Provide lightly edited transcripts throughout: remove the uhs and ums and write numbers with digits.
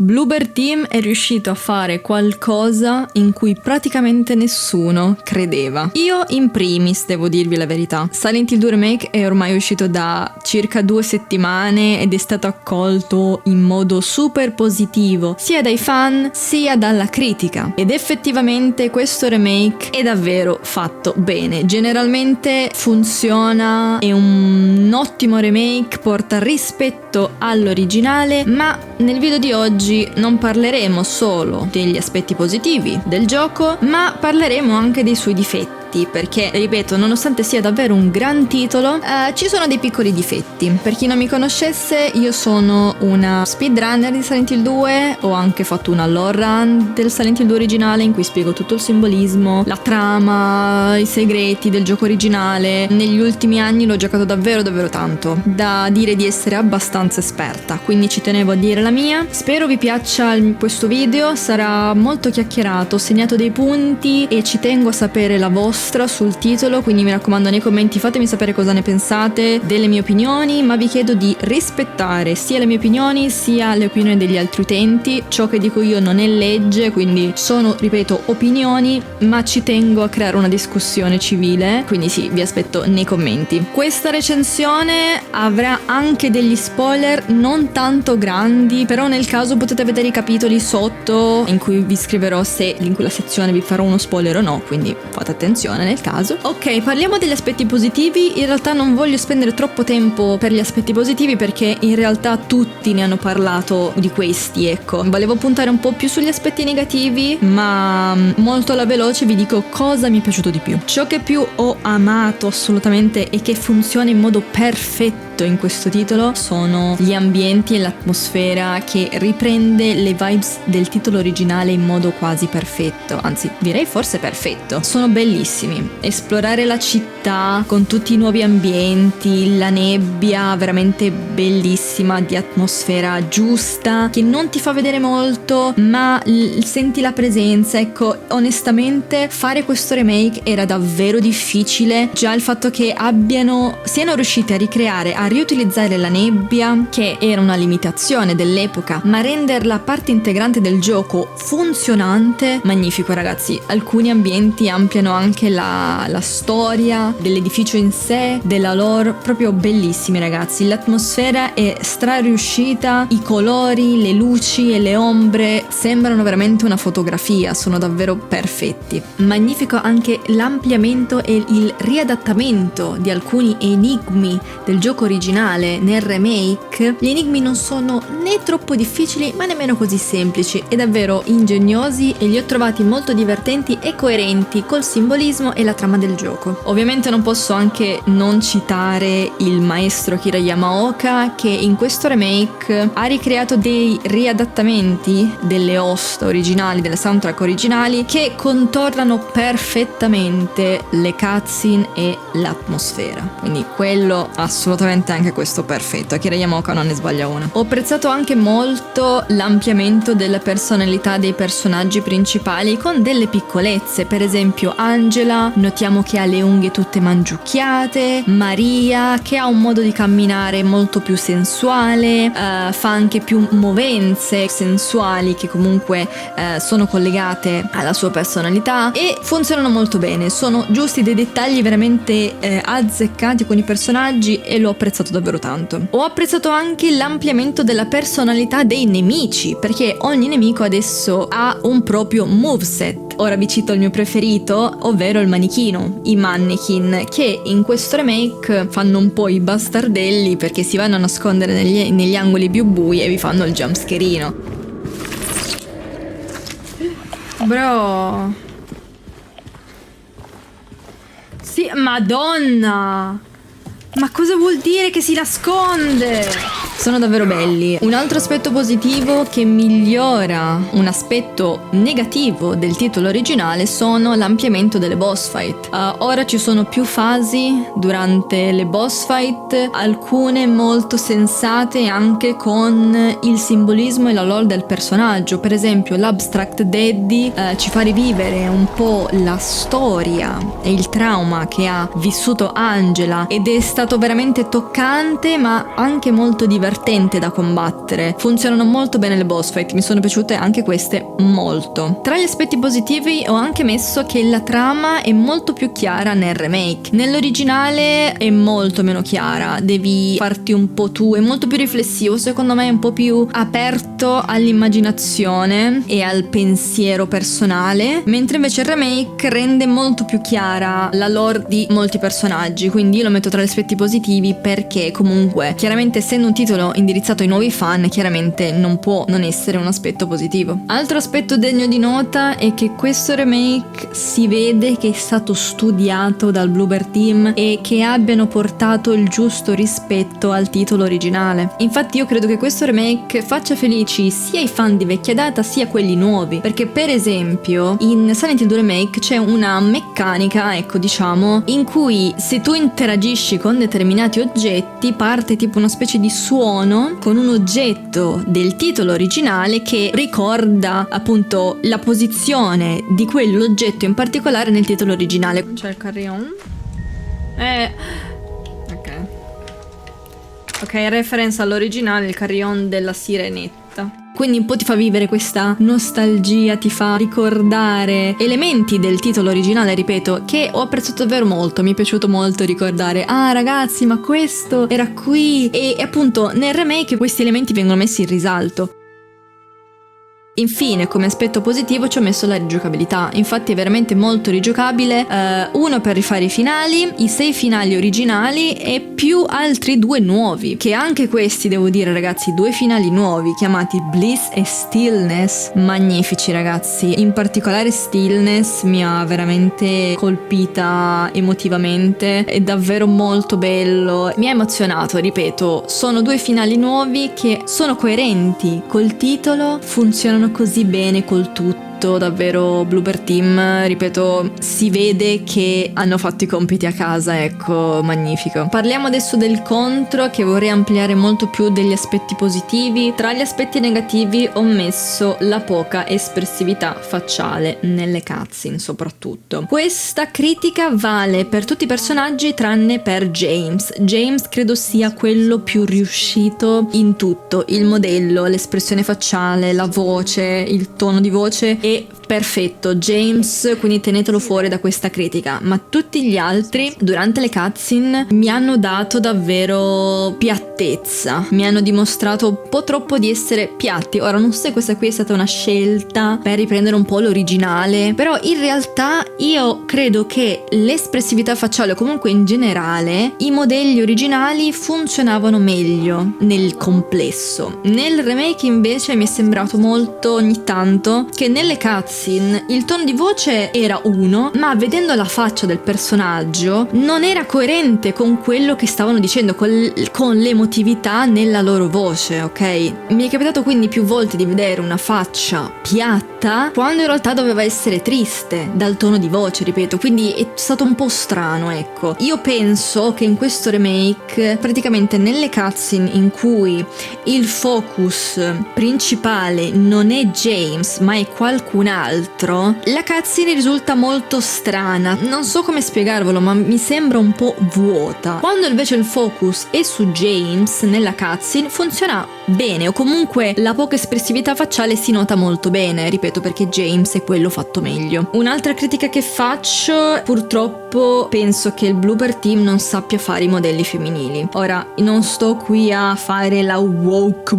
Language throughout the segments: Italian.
Bloober Team è riuscito a fare qualcosa in cui praticamente nessuno credeva. Io in primis, devo dirvi la verità. Silent Hill 2 Remake è ormai uscito da circa 2 settimane ed è stato accolto in modo super positivo sia dai fan sia dalla critica. Ed effettivamente questo remake è davvero fatto bene. Generalmente funziona, è un ottimo remake, porta rispetto all'originale, ma nel video di oggi non parleremo solo degli aspetti positivi del gioco, ma parleremo anche dei suoi difetti, perché, ripeto, nonostante sia davvero un gran titolo, ci sono dei piccoli difetti. Per chi non mi conoscesse, io sono una speedrunner di Silent Hill 2, ho anche fatto una lore run del Silent Hill 2 originale in cui spiego tutto il simbolismo, la trama, i segreti del gioco originale. Negli ultimi anni l'ho giocato davvero tanto, da dire di essere abbastanza esperta, quindi ci tenevo a dire la mia. Spero vi piaccia questo video, sarà molto chiacchierato, ho segnato dei punti e ci tengo a sapere la vostra sul titolo, quindi mi raccomando nei commenti fatemi sapere cosa ne pensate delle mie opinioni, ma vi chiedo di rispettare sia le mie opinioni sia le opinioni degli altri utenti. Ciò che dico io non è legge, quindi sono, ripeto, opinioni, ma ci tengo a creare una discussione civile, quindi sì, vi aspetto nei commenti. Questa recensione avrà anche degli spoiler non tanto grandi, però nel caso potete vedere i capitoli sotto in cui vi scriverò se in quella sezione vi farò uno spoiler o no, quindi fate attenzione nel caso. Ok, parliamo degli aspetti positivi. In realtà non voglio spendere troppo tempo per gli aspetti positivi perché in realtà tutti ne hanno parlato di questi, ecco. Volevo puntare un po' più sugli aspetti negativi, ma molto alla veloce vi dico cosa mi è piaciuto di più. Ciò che più ho amato assolutamente e che funziona in modo perfetto in questo titolo sono gli ambienti e l'atmosfera, che riprende le vibes del titolo originale in modo quasi perfetto, anzi direi forse perfetto. Sono bellissimi. Esplorare la città con tutti i nuovi ambienti, la nebbia veramente bellissima, di atmosfera giusta che non ti fa vedere molto ma senti la presenza. Ecco, onestamente fare questo remake era davvero difficile. Già il fatto che siano riusciti a ricreare, a riutilizzare la nebbia, che era una limitazione dell'epoca, ma renderla parte integrante del gioco, funzionante, magnifico ragazzi. Alcuni ambienti ampliano anche la storia dell'edificio in sé, della lore, proprio bellissimi ragazzi. L'atmosfera è riuscita, i colori, le luci e le ombre sembrano veramente una fotografia, sono davvero perfetti. Magnifico anche l'ampliamento e il riadattamento di alcuni enigmi del gioco originale nel remake. Gli enigmi non sono né troppo difficili ma nemmeno così semplici, e davvero ingegnosi, e li ho trovati molto divertenti e coerenti col simbolismo e la trama del gioco. Ovviamente non posso anche non citare il maestro Akira Yamaoka, che in questo remake ha ricreato dei riadattamenti delle host originali, delle soundtrack originali, che contornano perfettamente le cutscene e l'atmosfera, quindi quello assolutamente, anche questo perfetto. Akira Yamaoka non ne sbaglia una. Ho apprezzato anche molto l'ampliamento della personalità dei personaggi principali con delle piccolezze. Per esempio Angela, notiamo che ha le unghie tutte mangiucchiate, Maria che ha un modo di camminare molto più sensuale, fa anche più movenze sensuali che comunque sono collegate alla sua personalità e funzionano molto bene. Sono giusti dei dettagli veramente azzeccati con i personaggi e l'ho apprezzato davvero tanto. Ho apprezzato anche l'ampliamento della personalità dei nemici, perché ogni nemico adesso ha un proprio moveset. Ora vi cito il mio preferito, ovvero il manichino, i mannequin, che in questo remake fanno un po' i bastardelli perché si vanno a nascondere negli angoli più bui e vi fanno il jumpscarino. Bro. Sì, madonna! Ma cosa vuol dire che si nasconde? Sono davvero belli. Un altro aspetto positivo che migliora un aspetto negativo del titolo originale sono l'ampliamento delle boss fight. Ora ci sono più fasi durante le boss fight, alcune molto sensate anche con il simbolismo e la lore del personaggio. Per esempio l'Abstract Daddy ci fa rivivere un po' la storia e il trauma che ha vissuto Angela, ed è stato veramente toccante ma anche molto divertente divertente da combattere. Funzionano molto bene le boss fight, mi sono piaciute anche queste molto. Tra gli aspetti positivi ho anche messo che la trama è molto più chiara nel remake. Nell'originale è molto meno chiara, devi farti un po' tu, è molto più riflessivo, secondo me è un po' più aperto all'immaginazione e al pensiero personale, mentre invece il remake rende molto più chiara la lore di molti personaggi, quindi io lo metto tra gli aspetti positivi perché comunque, chiaramente essendo un titolo indirizzato ai nuovi fan, chiaramente non può non essere un aspetto positivo. Altro aspetto degno di nota è che questo remake si vede che è stato studiato dal Bloober Team e che abbiano portato il giusto rispetto al titolo originale. Infatti io credo che questo remake faccia felici sia i fan di vecchia data sia quelli nuovi, perché per esempio in Silent Hill 2 Remake c'è una meccanica, ecco diciamo, in cui se tu interagisci con determinati oggetti parte tipo una specie di suono con un oggetto del titolo originale che ricorda appunto la posizione di quell'oggetto in particolare nel titolo originale. C'è il carillon. Ok, reference all'originale, il carillon della sirenetta. Quindi un po' ti fa vivere questa nostalgia, ti fa ricordare elementi del titolo originale, ripeto, che ho apprezzato davvero molto. Mi è piaciuto molto ricordare, ah ragazzi, ma questo era qui. E appunto nel remake questi elementi vengono messi in risalto. Infine, come aspetto positivo ci ho messo la rigiocabilità, infatti è veramente molto rigiocabile, uno per rifare i finali, i 6 finali originali e più altri 2 nuovi, che anche questi devo dire ragazzi, 2 finali nuovi chiamati Bliss e Stillness, magnifici ragazzi, in particolare Stillness mi ha veramente colpita emotivamente, è davvero molto bello, mi ha emozionato, ripeto, sono 2 finali nuovi che sono coerenti col titolo, funzionano così bene col tutto. Davvero Bloober Team, ripeto, si vede che hanno fatto i compiti a casa, ecco, magnifico. Parliamo adesso del contro, che vorrei ampliare molto più degli aspetti positivi. Tra gli aspetti negativi ho messo la poca espressività facciale nelle cutscene soprattutto. Questa critica vale per tutti i personaggi tranne per James. James credo sia quello più riuscito in tutto, il modello, l'espressione facciale, la voce, il tono di voce è perfetto, James, quindi tenetelo fuori da questa critica, ma tutti gli altri durante le cutscene mi hanno dato davvero piattezza, mi hanno dimostrato un po' troppo di essere piatti. Ora non so se questa qui è stata una scelta per riprendere un po' l'originale, però in realtà io credo che l'espressività facciale o comunque in generale i modelli originali funzionavano meglio nel complesso. Nel remake invece mi è sembrato molto ogni tanto che nelle cutscene il tono di voce era uno, ma vedendo la faccia del personaggio non era coerente con quello che stavano dicendo, con l'emotività nella loro voce, ok? Mi è capitato quindi più volte di vedere una faccia piatta quando in realtà doveva essere triste dal tono di voce, ripeto, quindi è stato un po' strano, ecco. Io penso che in questo remake, praticamente nelle cutscene in cui il focus principale non è James ma è qualcun altro, la cutscene risulta molto strana, non so come spiegarvelo, ma mi sembra un po' vuota. Quando invece il focus è su James nella cutscene funziona bene, o comunque la poca espressività facciale si nota molto bene, ripeto, perché James è quello fatto meglio. Un'altra critica che faccio, purtroppo penso che il Bloober Team non sappia fare i modelli femminili. Ora non sto qui a fare la woke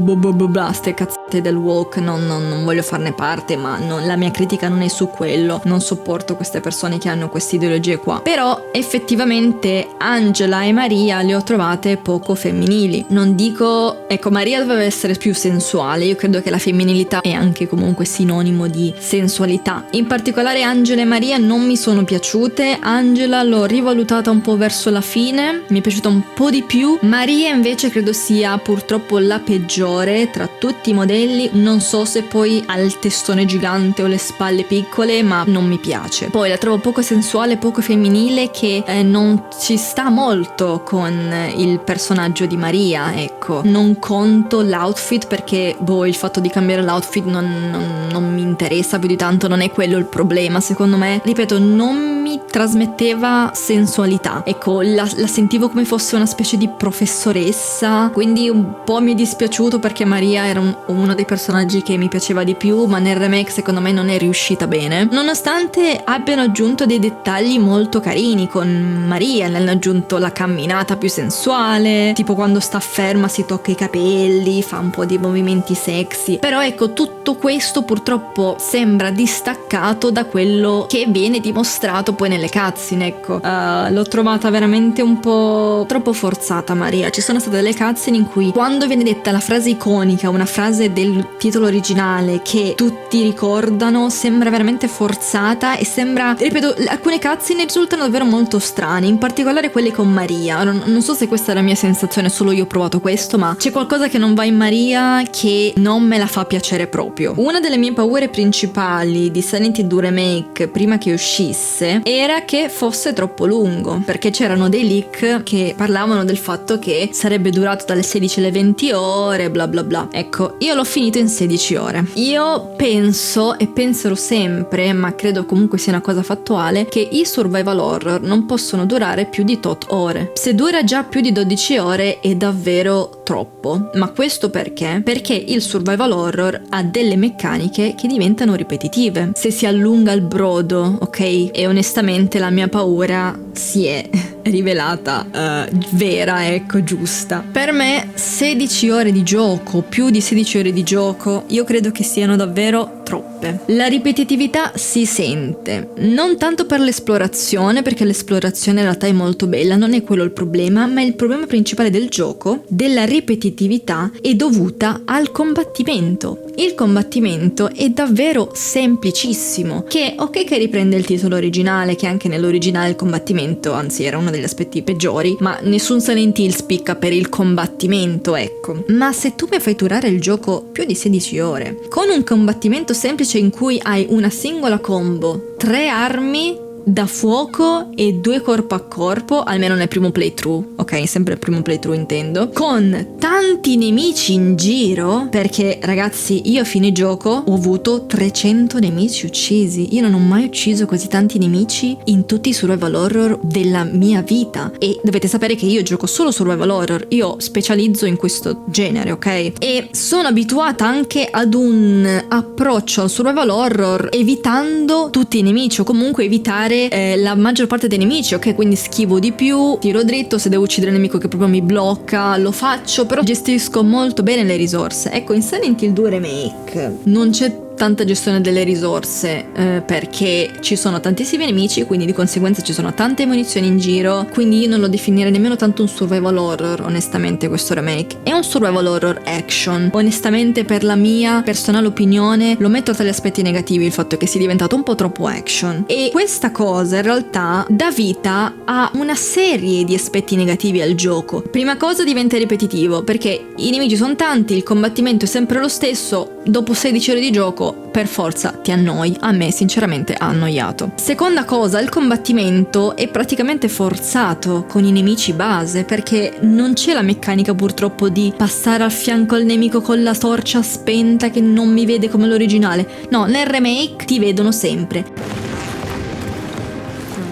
ste cazzate del woke, non voglio farne parte, ma la mia critica non è su quello, non sopporto queste persone che hanno queste ideologie qua, però effettivamente Angela e Maria le ho trovate poco femminili. Non dico, ecco, Maria doveva essere più sensuale, io credo che la femminilità è anche comunque sinonimo di sensualità. In particolare Angela e Maria non mi sono piaciute, Angela l'ho rivalutata un po' verso la fine, mi è piaciuta un po' di più, Maria invece credo sia purtroppo la peggiore tra tutti i modelli, non so se poi ha il testone gigante o le spalle piccole, ma non mi piace. Poi la trovo poco sensuale, poco femminile, che non ci sta molto con il personaggio di Maria, ecco. Non conto l'outfit perché il fatto di cambiare l'outfit non mi interessa più di tanto, non è quello il problema secondo me. Ripeto, non mi mi trasmetteva sensualità. Ecco, la sentivo come fosse una specie di professoressa, quindi un po' mi è dispiaciuto perché Maria era uno dei personaggi che mi piaceva di più, ma nel remake secondo me non è riuscita bene, nonostante abbiano aggiunto dei dettagli molto carini con Maria. Le hanno aggiunto la camminata più sensuale, tipo quando sta ferma si tocca i capelli, fa un po' di movimenti sexy, però ecco, tutto questo purtroppo sembra distaccato da quello che viene dimostrato poi nelle cutscene. Ecco, l'ho trovata veramente un po' troppo forzata Maria. Ci sono state delle cutscene in cui quando viene detta la frase iconica, una frase del titolo originale che tutti ricordano, sembra veramente forzata e sembra, ripeto, alcune cutscene risultano davvero molto strane, in particolare quelle con Maria. Non so se questa è la mia sensazione, solo io ho provato questo, ma c'è qualcosa che non va in Maria che non me la fa piacere proprio. Una delle mie paure principali di Silent Hill 2 Remake prima che uscisse era che fosse troppo lungo, perché c'erano dei leak che parlavano del fatto che sarebbe durato dalle 16 alle 20 ore, bla bla bla. Ecco, io l'ho finito in 16 ore. Io penso, e penserò sempre, ma credo comunque sia una cosa fattuale, che i survival horror non possono durare più di tot ore. Se dura già più di 12 ore è davvero troppo. Ma questo perché? Perché il survival horror ha delle meccaniche che diventano ripetitive se si allunga il brodo, ok? E onestamente la mia paura si è rivelata vera, ecco, giusta. Per me 16 ore di gioco, più di 16 ore di gioco, io credo che siano davvero troppe. La ripetitività si sente, non tanto per l'esplorazione, perché l'esplorazione in realtà è molto bella, non è quello il problema, ma il problema principale del gioco, della ripetitività, è dovuta al combattimento. Il combattimento è davvero semplicissimo, che ok che riprende il titolo originale, che anche nell'originale il combattimento, anzi era uno degli aspetti peggiori, ma nessun Silent Hill spicca per il combattimento, ecco. Ma se tu mi fai durare il gioco più di 16 ore, con un combattimento semplice in cui hai una singola combo, 3 armi da fuoco e 2 corpo a corpo, almeno nel primo playthrough, ok? Sempre il primo playthrough intendo, con tanti nemici in giro, perché ragazzi io a fine gioco ho avuto 300 nemici uccisi. Io non ho mai ucciso così tanti nemici in tutti i survival horror della mia vita, e dovete sapere che io gioco solo survival horror, io specializzo in questo genere, ok? E sono abituata anche ad un approccio al survival horror evitando tutti i nemici, o comunque evitare la maggior parte dei nemici, ok? Quindi schivo di più, tiro dritto, se devo uccidere il nemico che proprio mi blocca lo faccio, però gestisco molto bene le risorse. Ecco, in Silent Hill 2 Remake non c'è tanta gestione delle risorse, perché ci sono tantissimi nemici, quindi di conseguenza ci sono tante munizioni in giro, quindi io non lo definirei nemmeno tanto un survival horror, onestamente. Questo remake è un survival horror action. Onestamente, per la mia personale opinione, lo metto tra gli aspetti negativi il fatto che sia diventato un po' troppo action, e questa cosa in realtà dà vita a una serie di aspetti negativi al gioco. Prima cosa, diventa ripetitivo perché i nemici sono tanti, il combattimento è sempre lo stesso. Dopo 16 ore di gioco per forza ti annoi. A me sinceramente ha annoiato. Seconda cosa, il combattimento è praticamente forzato con i nemici base, perché non c'è la meccanica purtroppo di passare al fianco al nemico con la torcia spenta che non mi vede come l'originale. No, nel remake ti vedono sempre.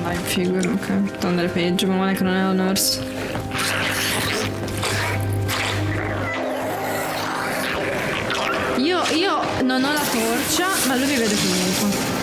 Vai, figuro, ok. Può andare peggio, ma male che non è la nurse. Io non ho la torcia, ma lui mi vede comunque.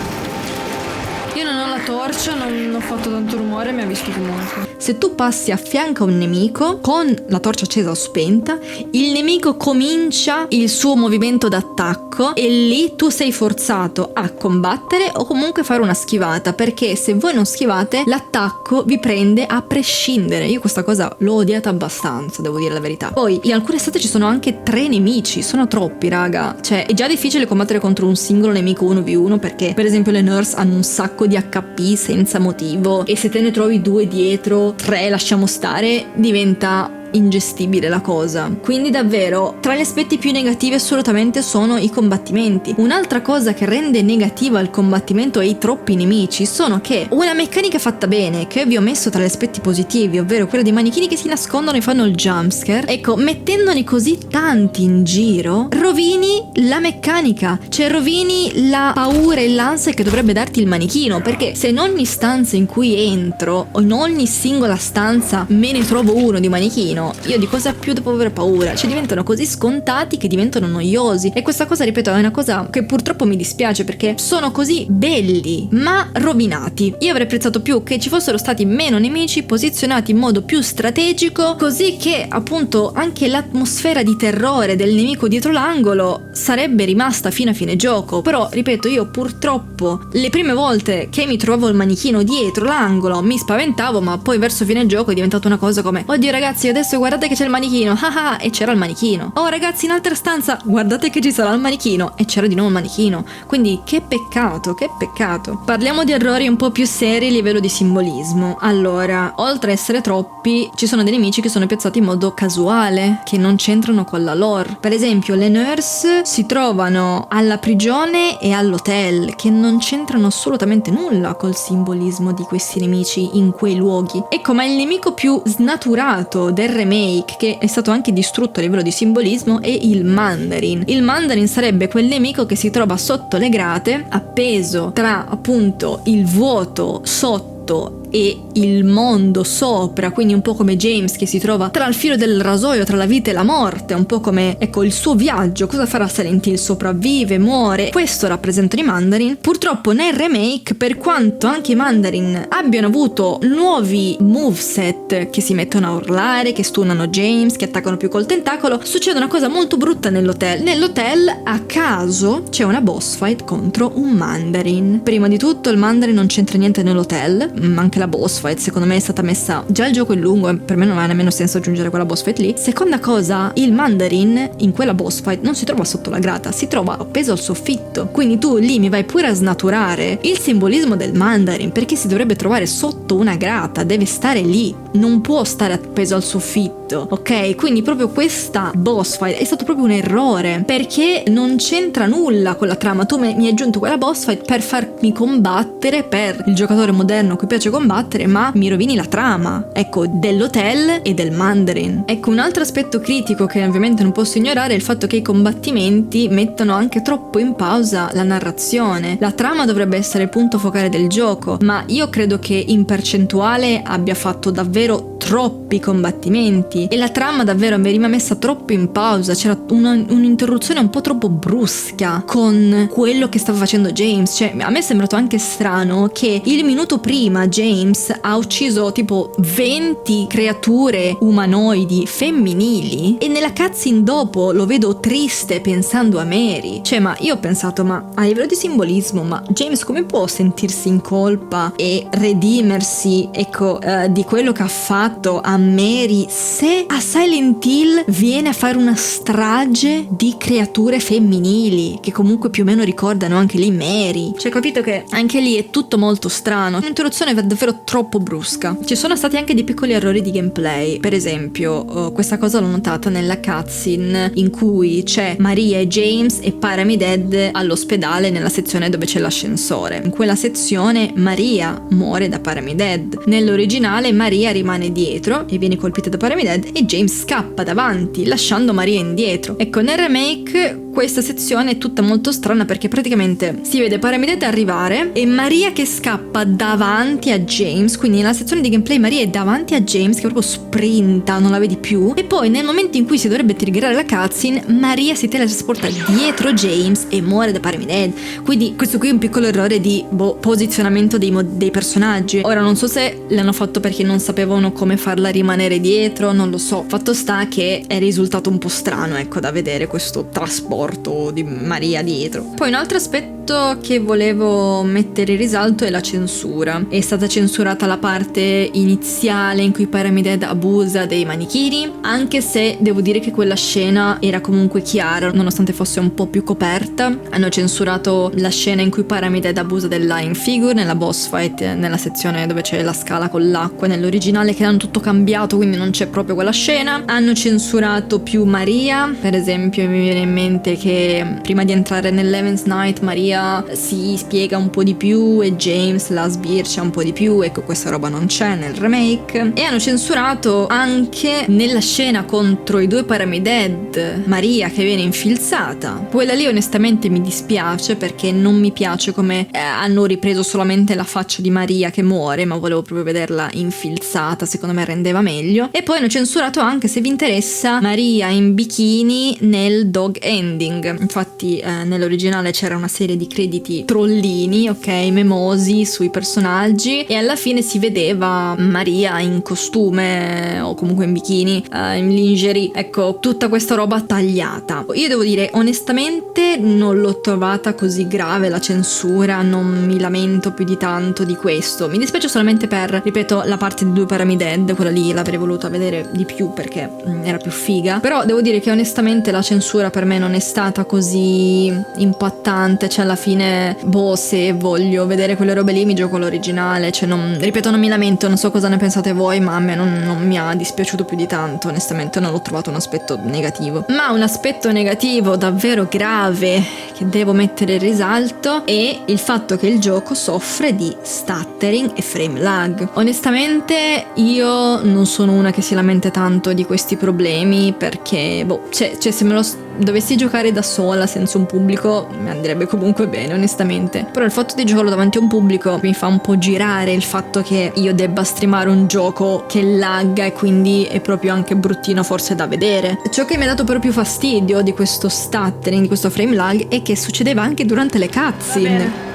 Io non ho la torcia, non ho fatto tanto rumore, mi ha visto comunque. Se tu passi a fianco a un nemico con la torcia accesa o spenta, il nemico comincia il suo movimento d'attacco e lì tu sei forzato a combattere o comunque fare una schivata, perché se voi non schivate l'attacco vi prende a prescindere. Io questa cosa l'ho odiata abbastanza, devo dire la verità. Poi in alcune state ci sono anche 3 nemici, sono troppi raga. Cioè è già difficile combattere contro un singolo nemico 1v1, perché per esempio le nurse hanno un sacco di HP senza motivo, e se te ne trovi 2 dietro, 3 lasciamo stare, diventa ingestibile la cosa. Quindi davvero, tra gli aspetti più negativi assolutamente sono i combattimenti. Un'altra cosa che rende negativa il combattimento e i troppi nemici sono che una meccanica fatta bene, che vi ho messo tra gli aspetti positivi, ovvero quella dei manichini che si nascondono e fanno il jumpscare, ecco, mettendone così tanti in giro, rovini la meccanica, cioè rovini la paura e l'ansia che dovrebbe darti il manichino, perché se in ogni stanza in cui entro, o in ogni singola stanza me ne trovo uno di manichino, io di cosa più devo avere paura? Cioè diventano così scontati che diventano noiosi, e questa cosa, ripeto, è una cosa che purtroppo mi dispiace, perché sono così belli ma rovinati. Io avrei apprezzato più che ci fossero stati meno nemici posizionati in modo più strategico, così che appunto anche l'atmosfera di terrore del nemico dietro l'angolo sarebbe rimasta fino a fine gioco. Però ripeto, io purtroppo le prime volte che mi trovavo il manichino dietro l'angolo mi spaventavo, ma poi verso fine gioco è diventata una cosa come: oddio ragazzi, adesso guardate che c'è il manichino, haha, e c'era il manichino. Oh ragazzi, in altra stanza guardate che ci sarà il manichino, e c'era di nuovo il manichino. Quindi che peccato, che peccato. Parliamo di errori un po' più seri a livello di simbolismo. Allora, oltre a essere troppi, ci sono dei nemici che sono piazzati in modo casuale, che non c'entrano con la lore. Per esempio, le nurse si trovano alla prigione e all'hotel, che non c'entrano assolutamente nulla col simbolismo di questi nemici in quei luoghi. Ecco, ma il nemico più snaturato del remake, che è stato anche distrutto a livello di simbolismo, è il Mandarin. Il Mandarin sarebbe quel nemico che si trova sotto le grate, appeso tra appunto il vuoto sotto e il mondo sopra, quindi un po' come James che si trova tra il filo del rasoio, tra la vita e la morte, un po' come, ecco, il suo viaggio. Cosa farà Silent Hill? Sopravvive, muore. Questo rappresentano i Mandarin. Purtroppo nel remake, per quanto anche i Mandarin abbiano avuto nuovi moveset che si mettono a urlare, che stunnano James, che attaccano più col tentacolo, succede una cosa molto brutta nell'hotel. Nell'hotel, a caso, c'è una boss fight contro un Mandarin. Prima di tutto il Mandarin non c'entra niente nell'hotel, anche la boss fight secondo me è stata messa, già il gioco è lungo e per me non ha nemmeno senso aggiungere quella boss fight lì. Seconda cosa, il Mandarin in quella boss fight non si trova sotto la grata, si trova appeso al soffitto, quindi tu lì mi vai pure a snaturare il simbolismo del Mandarin, perché si dovrebbe trovare sotto una grata, deve stare lì, non può stare appeso al soffitto, ok? Quindi proprio questa boss fight è stato proprio un errore, perché non c'entra nulla con la trama. Tu mi hai aggiunto quella boss fight per farmi combattere, per il giocatore moderno a cui piace combattere, ma mi rovini la trama, ecco, dell'hotel e del Mandarin. Ecco, un altro aspetto critico che ovviamente non posso ignorare è il fatto che i combattimenti mettono anche troppo in pausa la narrazione. La trama dovrebbe essere il punto focale del gioco, ma io credo che in percentuale abbia fatto davvero troppi combattimenti e la trama davvero veniva messa troppo in pausa. C'era un'interruzione un po' troppo brusca con quello che stava facendo James. Cioè, a me è sembrato anche strano che il minuto prima James ha ucciso tipo 20 creature umanoidi femminili e nella cutscene dopo lo vedo triste pensando a Mary. Cioè, ma io ho pensato, ma a livello di simbolismo, ma James come può sentirsi in colpa e redimersi, ecco, di quello che ha fatto a Mary, se a Silent Hill viene a fare una strage di creature femminili che comunque più o meno ricordano anche lì Mary? Cioè, capito che anche lì è tutto molto strano, un'interruzione davvero troppo brusca. Ci sono stati anche dei piccoli errori di gameplay. Per esempio, questa cosa l'ho notata nella cutscene in cui c'è Maria e James e Pyramid all'ospedale nella sezione dove c'è l'ascensore. In quella sezione Maria muore da Pyramid. Nell'originale Maria rimane dietro e viene colpita da Pyramid e James scappa davanti lasciando Maria indietro. Ecco, nel remake questa sezione è tutta molto strana perché praticamente si vede Pyramid arrivare e Maria che scappa davanti a James, quindi nella sezione di gameplay Maria è davanti a James che proprio sprinta, non la vedi più, e poi nel momento in cui si dovrebbe triggerare la cutscene Maria si teletrasporta dietro James e muore da Pyramid. Quindi questo qui è un piccolo errore di posizionamento dei personaggi. Ora non so se l'hanno fatto perché non sapevano come farla rimanere dietro, non lo so. Fatto sta che è risultato un po' strano, ecco, da vedere questo trasporto di Maria dietro. Poi un altro aspetto punto che volevo mettere in risalto è la censura. È stata censurata la parte iniziale in cui Pyramid Head abusa dei manichini, anche se devo dire che quella scena era comunque chiara, nonostante fosse un po' più coperta. Hanno censurato la scena in cui Pyramid Head abusa del Lying Figure nella boss fight, nella sezione dove c'è la scala con l'acqua, nell'originale che hanno tutto cambiato, quindi non c'è proprio quella scena. Hanno censurato più Maria, per esempio mi viene in mente che prima di entrare nell'Heaven's Night Maria si spiega un po' di più e James la sbircia un po' di più, ecco questa roba non c'è nel remake. E hanno censurato anche nella scena contro i due Pyramid Head Maria che viene infilzata. Quella lì onestamente mi dispiace perché non mi piace come hanno ripreso solamente la faccia di Maria che muore, ma volevo proprio vederla infilzata, secondo me rendeva meglio. E poi hanno censurato anche, se vi interessa, Maria in bikini nel dog ending. Infatti nell'originale c'era una serie di crediti trollini, ok, memosi sui personaggi, e alla fine si vedeva Maria in costume o comunque in bikini, in lingerie, ecco, tutta questa roba tagliata. Io devo dire onestamente non l'ho trovata così grave la censura, non mi lamento più di tanto di questo. Mi dispiace solamente per, ripeto, la parte di due Pyramid Head, quella lì l'avrei voluta vedere di più perché era più figa, però devo dire che onestamente la censura per me non è stata così impattante, cioè alla fine se voglio vedere quelle robe lì mi gioco l'originale, cioè non, ripeto, non mi lamento, non so cosa ne pensate voi, ma a me non mi ha dispiaciuto più di tanto, onestamente non l'ho trovato un aspetto negativo. Ma un aspetto negativo davvero grave che devo mettere in risalto è il fatto che il gioco soffre di stuttering e frame lag. Onestamente io non sono una che si lamenta tanto di questi problemi perché cioè se me lo dovessi giocare da sola senza un pubblico mi andrebbe comunque bene onestamente, però il fatto di giocarlo davanti a un pubblico mi fa un po' girare il fatto che io debba streamare un gioco che lagga e quindi è proprio anche bruttino forse da vedere. Ciò che mi ha dato però più fastidio di questo stuttering, di questo frame lag, è che succedeva anche durante le cutscene.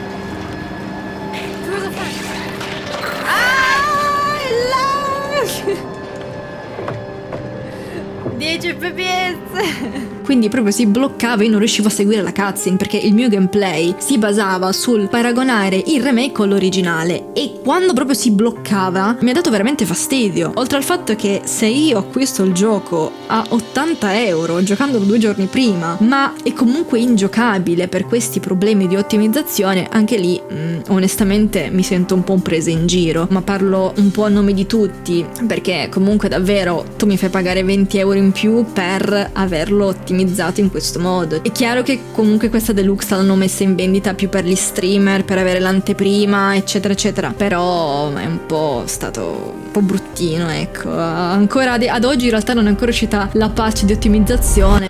10 fps. Quindi proprio si bloccava e io non riuscivo a seguire la cutscene perché il mio gameplay si basava sul paragonare il remake con l'originale, e quando proprio si bloccava mi ha dato veramente fastidio. Oltre al fatto che se io acquisto il gioco a 80 euro giocandolo 2 giorni prima, ma è comunque ingiocabile per questi problemi di ottimizzazione, anche lì onestamente mi sento un po' presa in giro, ma parlo un po' a nome di tutti perché comunque davvero tu mi fai pagare 20 euro in più per averlo ottimizzato in questo modo. È chiaro che comunque questa deluxe l'hanno messa in vendita più per gli streamer, per avere l'anteprima eccetera eccetera, però è un po' stato un po' bruttino, ecco. Ancora ad oggi in realtà non è ancora uscita la patch di ottimizzazione.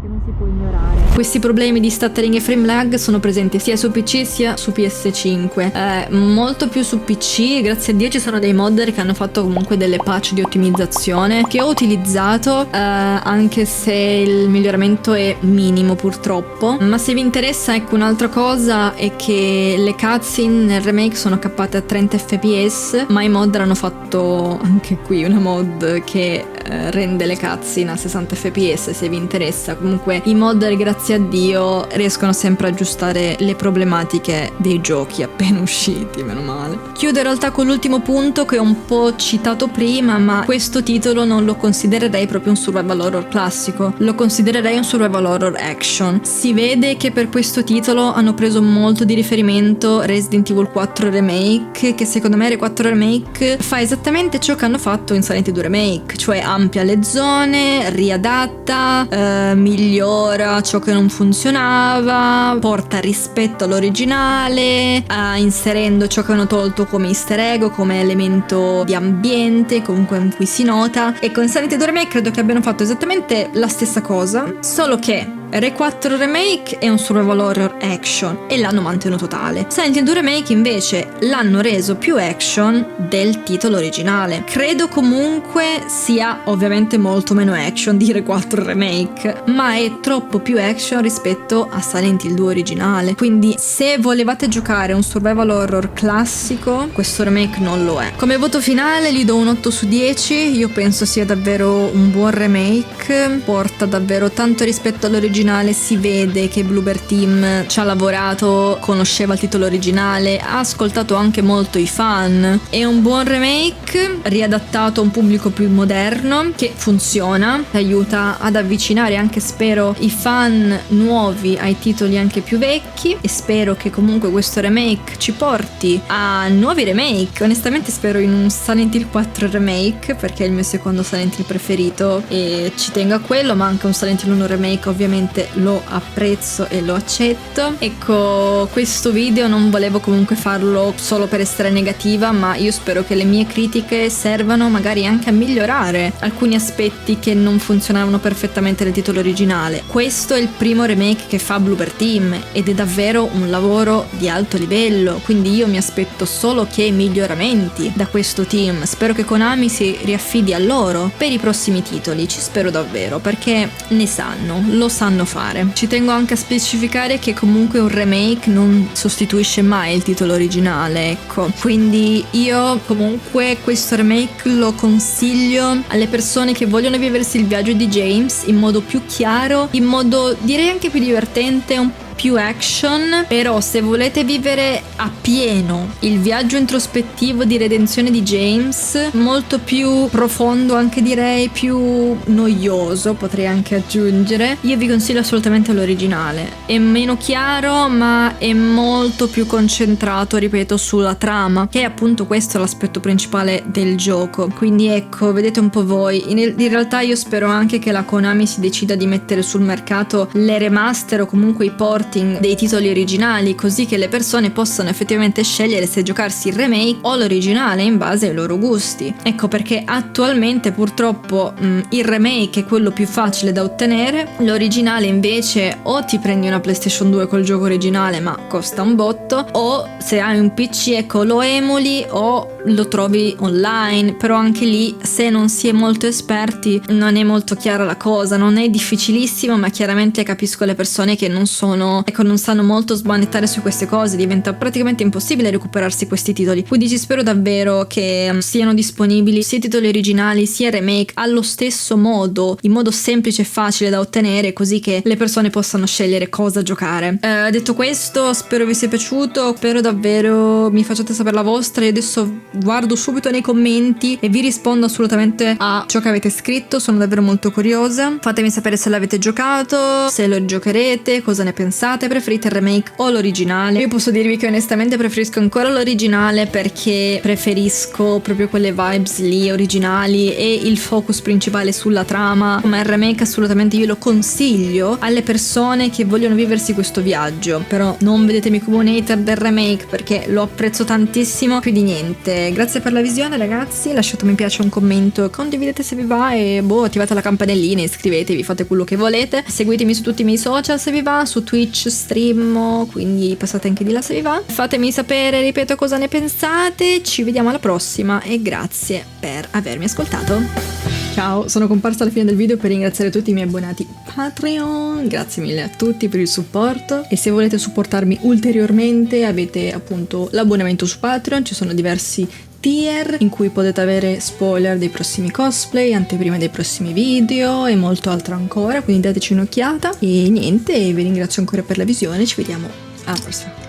Che non si può ignorare. Questi problemi di stuttering e frame lag sono presenti sia su PC sia su PS5, molto più su PC. Grazie a Dio ci sono dei modder che hanno fatto comunque delle patch di ottimizzazione che ho utilizzato, anche se il miglioramento è minimo purtroppo. Ma se vi interessa, ecco, un'altra cosa è che le cutscene nel remake sono cappate a 30 fps, ma i modder hanno fatto anche qui una mod che rende le cutscene a 60 fps. Se vi interessa, comunque i modder, grazie a Dio, riescono sempre a aggiustare le problematiche dei giochi appena usciti, meno male. Chiudo in realtà con l'ultimo punto che ho un po' citato prima, ma questo titolo non lo considererei proprio un survival horror classico, lo considererei un survival horror action. Si vede che per questo titolo hanno preso molto di riferimento Resident Evil 4 Remake, che secondo me R4 Remake fa esattamente ciò che hanno fatto in Silent Hill 2 Remake, cioè amplia le zone, riadatta, migliora ciò che non funzionava, porta rispetto all'originale, inserendo ciò che hanno tolto come easter egg, come elemento di ambiente, comunque in cui si nota. E con Silent Hill 2 Remake credo che abbiano fatto esattamente la stessa cosa, solo che RE4 Remake è un survival horror action e l'hanno mantenuto tale. Silent Hill 2 Remake invece l'hanno reso più action del titolo originale. Credo comunque sia ovviamente molto meno action di RE4 Remake, ma è troppo più action rispetto a Silent Hill 2 originale. Quindi se volevate giocare un survival horror classico, questo remake non lo è. Come voto finale gli do un 8 su 10, io penso sia davvero un buon remake, porta davvero tanto rispetto all'originale, si vede che Bloober Team ci ha lavorato, conosceva il titolo originale, ha ascoltato anche molto i fan. È un buon remake riadattato a un pubblico più moderno che funziona, aiuta ad avvicinare anche, spero, i fan nuovi ai titoli anche più vecchi, e spero che comunque questo remake ci porti a nuovi remake. Onestamente spero in un Silent Hill 4 remake, perché è il mio secondo Silent Hill preferito e ci tengo a quello, ma anche un Silent Hill 1 remake ovviamente lo apprezzo e lo accetto. Ecco, questo video non volevo comunque farlo solo per essere negativa, ma io spero che le mie critiche servano magari anche a migliorare alcuni aspetti che non funzionavano perfettamente nel titolo originale. Questo è il primo remake che fa Bloober Team ed è davvero un lavoro di alto livello, quindi io mi aspetto solo che miglioramenti da questo team. Spero che Konami si riaffidi a loro per i prossimi titoli, ci spero davvero, perché ne sanno, lo sanno fare. Ci tengo anche a specificare che comunque un remake non sostituisce mai il titolo originale, ecco, quindi io comunque questo remake lo consiglio alle persone che vogliono viversi il viaggio di James in modo più chiaro, in modo direi anche più divertente, un più action. Però se volete vivere appieno il viaggio introspettivo di redenzione di James, molto più profondo, anche direi più noioso potrei anche aggiungere, io vi consiglio assolutamente l'originale. È meno chiaro ma è molto più concentrato, ripeto, sulla trama, che è appunto questo l'aspetto principale del gioco. Quindi ecco, vedete un po' voi. In realtà io spero anche che la Konami si decida di mettere sul mercato le remaster o comunque i porting dei titoli originali, così che le persone possano effettivamente scegliere se giocarsi il remake o l'originale in base ai loro gusti. Ecco perché attualmente purtroppo il remake è quello più facile da ottenere, l'originale invece o ti prendi una PlayStation 2 col gioco originale ma costa un botto, o se hai un PC ecco lo emuli o lo trovi online, però anche lì se non si è molto esperti non è molto chiara la cosa, non è difficilissimo, ma chiaramente capisco le persone che non sanno molto smanettare su queste cose, diventa praticamente impossibile recuperarsi questi titoli. Quindi ci spero davvero che siano disponibili sia i titoli originali sia i remake allo stesso modo, in modo semplice e facile da ottenere, così che le persone possano scegliere cosa giocare. Detto questo, spero vi sia piaciuto, spero davvero mi facciate sapere la vostra. Io adesso guardo subito nei commenti e vi rispondo assolutamente a ciò che avete scritto, sono davvero molto curiosa. Fatemi sapere se l'avete giocato, se lo giocherete, cosa ne pensate, preferite il remake o l'originale. Io posso dirvi che onestamente preferisco ancora l'originale, perché preferisco proprio quelle vibes lì originali e il focus principale sulla trama, ma il remake assolutamente io lo consiglio alle persone che vogliono viversi questo viaggio. Però non vedetemi come un hater del remake, perché lo apprezzo tantissimo. Più di niente, grazie per la visione ragazzi, lasciate un mi piace, un commento, condividete se vi va e attivate la campanellina, iscrivetevi, fate quello che volete, seguitemi su tutti i miei social se vi va, su Twitch streamo, quindi passate anche di là se vi va. Fatemi sapere, ripeto, cosa ne pensate. Ci vediamo alla prossima e grazie per avermi ascoltato. Ciao, sono comparsa alla fine del video per ringraziare tutti i miei abbonati Patreon, grazie mille a tutti per il supporto, e se volete supportarmi ulteriormente avete appunto l'abbonamento su Patreon, ci sono diversi tier in cui potete avere spoiler dei prossimi cosplay, anteprime dei prossimi video e molto altro ancora, quindi dateci un'occhiata. E niente, vi ringrazio ancora per la visione, ci vediamo alla prossima.